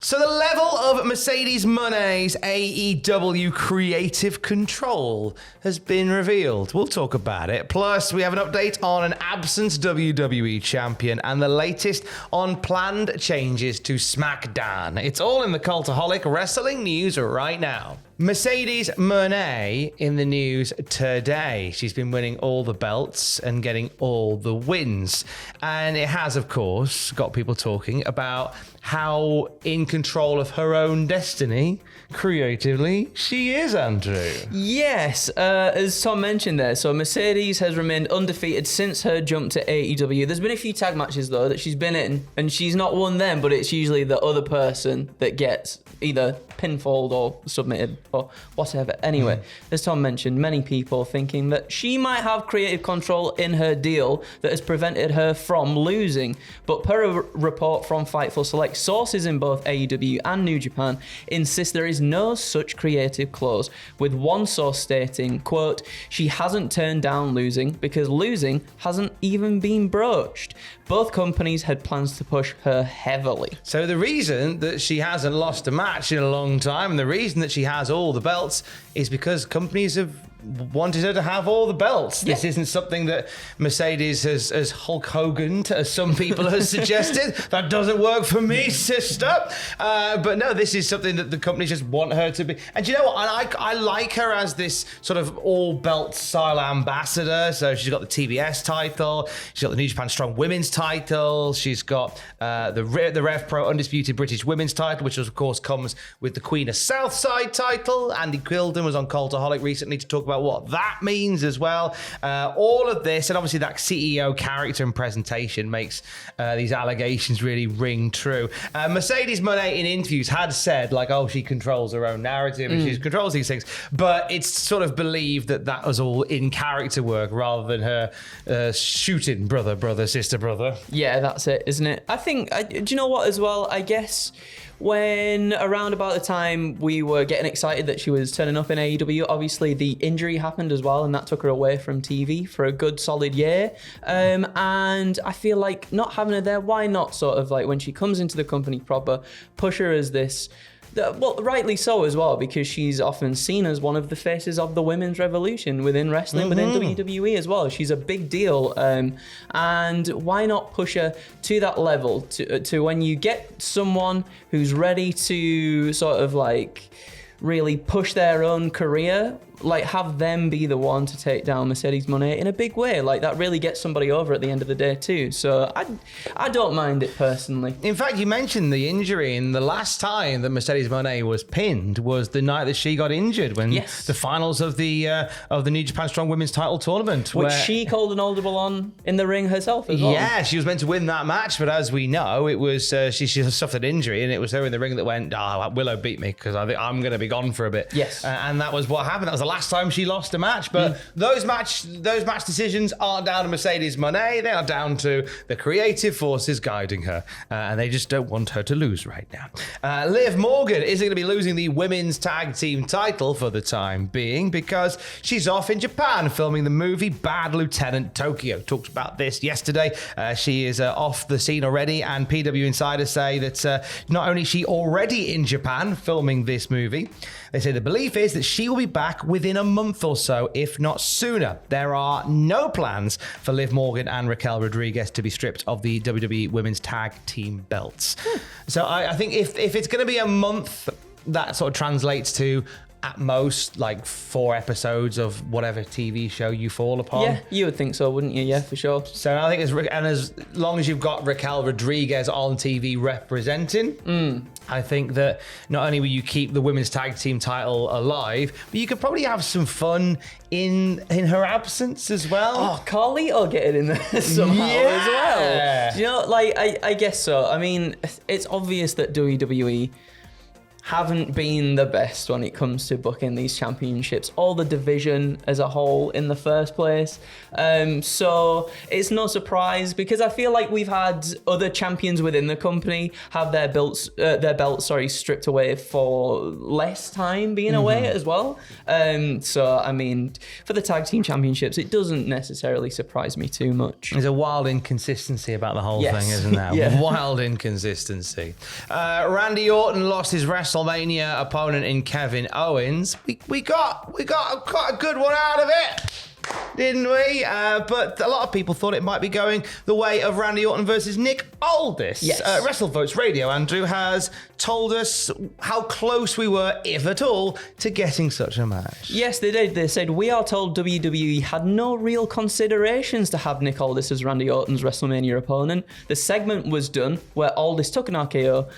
So the level of Mercedes Moné's AEW creative control has been revealed. We'll talk about it. Plus, we have an update on an absent WWE champion and the latest on planned changes to SmackDown. It's all in the Cultaholic Wrestling news right now. Mercedes Moné in the news today. She's been winning all the belts and getting all the wins. And it has, of course, got people talking about how in control of her own destiny, creatively, she is, Andrew. Yes, as Tom mentioned there, so Mercedes has remained undefeated since her jump to AEW. There's been a few tag matches, though, that she's been in, and she's not won them, but it's usually the other person that gets either pinfalled or submitted or whatever. Anyway, as Tom mentioned, many people thinking that she might have creative control in her deal that has prevented her from losing. But per a report from Fightful Select, sources in both AEW and New Japan insist there is no such creative clause, with one source stating, quote, "She hasn't turned down losing because losing hasn't even been broached." Both companies had plans to push her heavily. So the reason that she hasn't lost a match in a long time, and the reason that she has all the belts, is because companies have wanted her to have all the belts. Yeah. This isn't something that Mercedes has Hulk Hogan, as some people have suggested. That doesn't work for me, sister. But no, this is something that the companies just want her to be. And you know what? I like her as this sort of all-belt style ambassador. So she's got the TBS title. She's got the New Japan Strong Women's title. She's got the Rev Pro Undisputed British Women's title, which of course comes with the Queen of Southside title. Andy Quilden was on Cultaholic recently to talk about what that means as well. All of this, and obviously that CEO character and presentation makes these allegations really ring true. Mercedes Moné in interviews had said, like, oh, she controls her own narrative and she controls these things, but it's sort of believed that that was all in character work rather than her shooting brother, sister, brother. Yeah, that's it, isn't it? I think, do you know what as well? I guess when around about the time we were getting excited that she was turning up in AEW, obviously the injury happened as well, and that took her away from TV for a good solid year. And I feel like not having her there, why not sort of like when she comes into the company proper, push her as this, well, rightly so as well, because she's often seen as one of the faces of the women's revolution within wrestling, within WWE as well. She's a big deal. And why not push her to that level to when you get someone who's ready to sort of like really push their own career, like have them be the one to take down Mercedes Moné in a big way. Like that really gets somebody over at the end of the day too. So I don't mind it personally. In fact, you mentioned the injury, and the last time that Mercedes Moné was pinned was the night that she got injured when the finals of the New Japan Strong Women's title tournament, which she called an audible on in the ring herself as well. Yeah, she was meant to win that match, but as we know, it was she suffered an injury, and it was her in the ring that went, Willow beat me because I think I'm going to be gone for a bit. Yes, and that was what happened. That was the last time she lost a match. But those match decisions aren't down to Mercedes Moné. They are down to the creative forces guiding her, and they just don't want her to lose right now. Liv Morgan isn't going to be losing the women's tag team title for the time being because she's off in Japan filming the movie Bad Lieutenant Tokyo. Talked about this yesterday. She is off the scene already, and PW insiders say that not only is she already in Japan filming this movie, they say the belief is that she will be back within a month or so, if not sooner. There are no plans for Liv Morgan and Raquel Rodriguez to be stripped of the WWE Women's Tag Team belts. So I think if it's going to be a month, that sort of translates to at most like 4 episodes of whatever TV show you fall upon. Yeah, you would think so, wouldn't you? Yeah, for sure. So I think as long as you've got Raquel Rodriguez on TV representing, I think that not only will you keep the women's tag team title alive, but you could probably have some fun in her absence as well. Oh, Carlito get it in there somehow as well. You know, like I guess so. I mean, it's obvious that WWE haven't been the best when it comes to booking these championships or the division as a whole in the first place. So it's no surprise, because I feel like we've had other champions within the company have their belts stripped away for less time being away as well. So I mean, for the tag team championships, it doesn't necessarily surprise me too much. There's a wild inconsistency about the whole thing, isn't there? Yeah. Wild inconsistency. Randy Orton lost his WrestleMania opponent in Kevin Owens. We got quite a good one out of it, didn't we? But a lot of people thought it might be going the way of Randy Orton versus Nick Aldis. Yes. WrestleVotes Radio, Andrew, has told us how close we were, if at all, to getting such a match. Yes, they did. They said, we are told WWE had no real considerations to have Nick Aldis as Randy Orton's WrestleMania opponent. The segment was done where Aldis took an RKO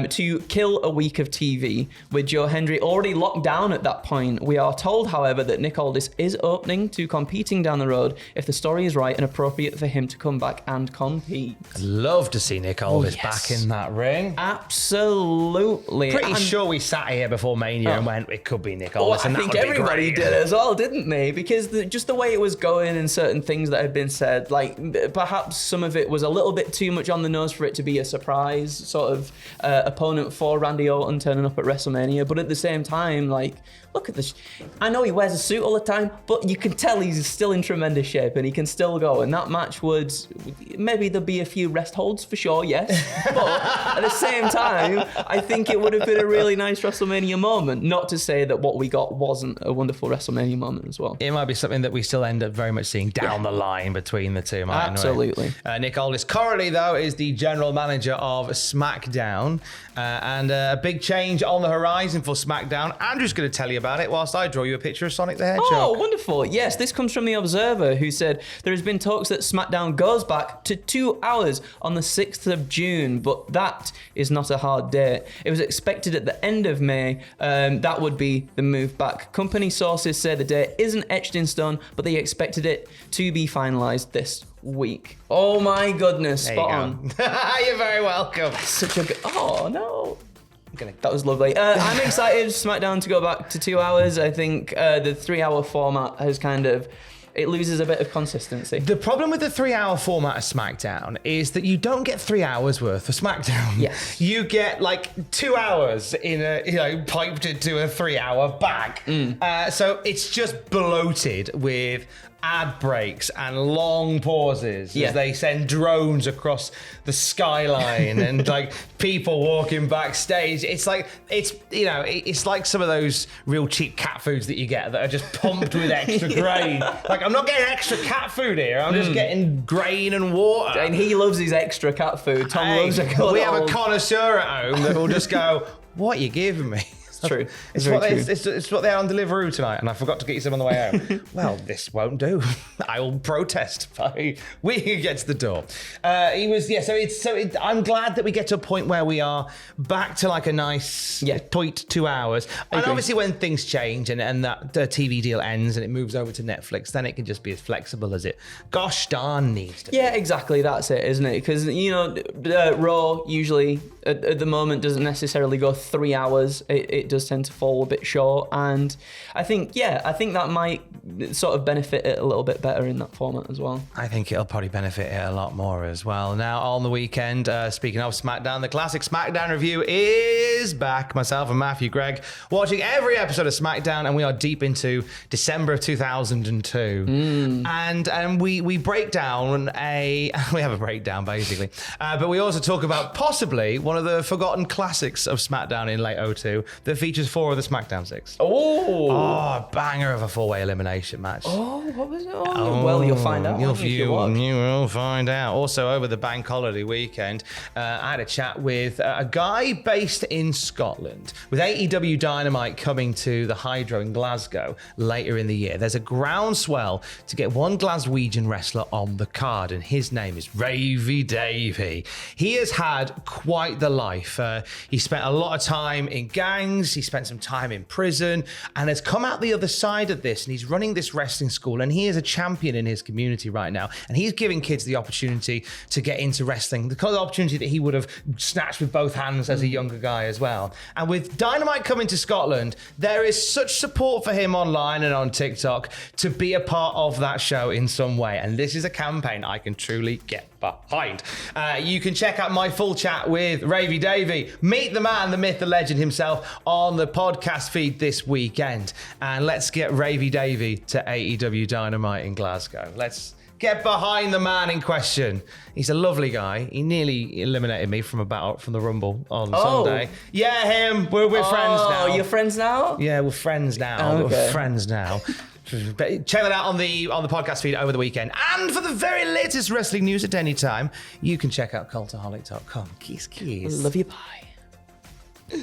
to kill a week of TV, with Joe Hendry already locked down at that point. We are told, however, that Nick Aldis is opening to competing down the road if the story is right and appropriate for him to come back and compete. I'd love to see Nick Aldis back in that ring. Absolutely. Pretty sure we sat here before Mania and went, it could be Nick Aldis, and I that think would be everybody great. did as well, didn't they? Because just the way it was going and certain things that had been said, like perhaps some of it was a little bit too much on the nose for it to be a surprise sort of opponent for Randy Orton turning up at WrestleMania. But at the same time, like, look at this. I know he wears a suit all the time, but you can tell he's still in tremendous shape and he can still go. And that match would, maybe there'd be a few rest holds for sure, yes. But at the same time, I think it would have been a really nice WrestleMania moment. Not to say that what we got wasn't a wonderful WrestleMania moment as well. It might be something that we still end up very much seeing down the line between the two. Absolutely. Nick Aldis currently, though, is the general manager of SmackDown. And a big change on the horizon for SmackDown. Andrew's going to tell you about it whilst I draw you a picture of Sonic the Hedgehog. Oh, wonderful. Yes, this comes from The Observer, who said there has been talks that SmackDown goes back to 2 hours on the 6th of June, but that is not a hard date. It was expected at the end of May. That would be the move back. Company sources say the date isn't etched in stone, but they expected it to be finalised this week. Oh my goodness, spot on. You're very welcome. Such a good... Oh, no. That was lovely. I'm excited for SmackDown to go back to 2 hours. I think the 3-hour format has kind of... It loses a bit of consistency. The problem with the 3-hour format of SmackDown is that you don't get 3 hours worth of SmackDown. Yes. You get like 2 hours in a, piped into a 3-hour bag. So it's just bloated with ad breaks and long pauses as they send drones across the skyline and like people walking backstage. It's like it's like some of those real cheap cat foods that you get that are just pumped with extra grain. Like, I'm not getting extra cat food here. I'm just getting grain and water. And he loves his extra cat food. Tom loves a good We have a connoisseur at home that will just go, "What are you giving me?" True. It's what they are on Deliveroo tonight, and I forgot to get you some on the way home. Well, this won't do. I will protest. We can get to the door. I'm glad that we get to a point where we are back to like a nice 0.2 hours. And obviously, when things change and that the TV deal ends and it moves over to Netflix, then it can just be as flexible as it gosh darn needs to be. Yeah, exactly. That's it, isn't it? Because Raw usually at the moment doesn't necessarily go 3 hours. It does tend to fall a bit short, and I think that might sort of benefit it a little bit better in that format as well. I think it'll probably benefit it a lot more as well. Now, on the weekend, speaking of SmackDown, the classic SmackDown review is back. Myself and Matthew Gregg watching every episode of SmackDown, and we are deep into December of 2002. And we break down we have a breakdown basically, but we also talk about possibly one of the forgotten classics of SmackDown in late 02 that features 4 of the SmackDown 6. Oh, banger of a 4-way elimination match. Oh, what was it? Well, you'll find out. You will find out. Also, over the bank holiday weekend, I had a chat with a guy based in Scotland. With AEW Dynamite coming to the Hydro in Glasgow later in the year, there's a groundswell to get one Glaswegian wrestler on the card, and his name is Ravy Davey. He has had quite the life. He spent a lot of time in gangs, he spent some time in prison, and has come out the other side of this, and he's running this wrestling school, and he is a champion in his community right now, and he's giving kids the opportunity to get into wrestling, the kind of opportunity that he would have snatched with both hands as a younger guy as well. And with Dynamite coming to Scotland, there is such support for him online and on TikTok to be a part of that show in some way, and this is a campaign I can truly get behind. You can check out my full chat with Ravy Davey, meet the man, the myth, the legend himself on the podcast feed this weekend. And let's get Ravy Davey to AEW Dynamite in Glasgow. Let's get behind the man in question. He's a lovely guy. He nearly eliminated me from the Rumble on Sunday. Yeah, him. We're friends now. Oh, you're friends now? Yeah, we're friends now. Okay. We're friends now. But check that out on the podcast feed over the weekend. And for the very latest wrestling news at any time, you can check out cultaholic.com. Kiss, kiss. Love you, bye.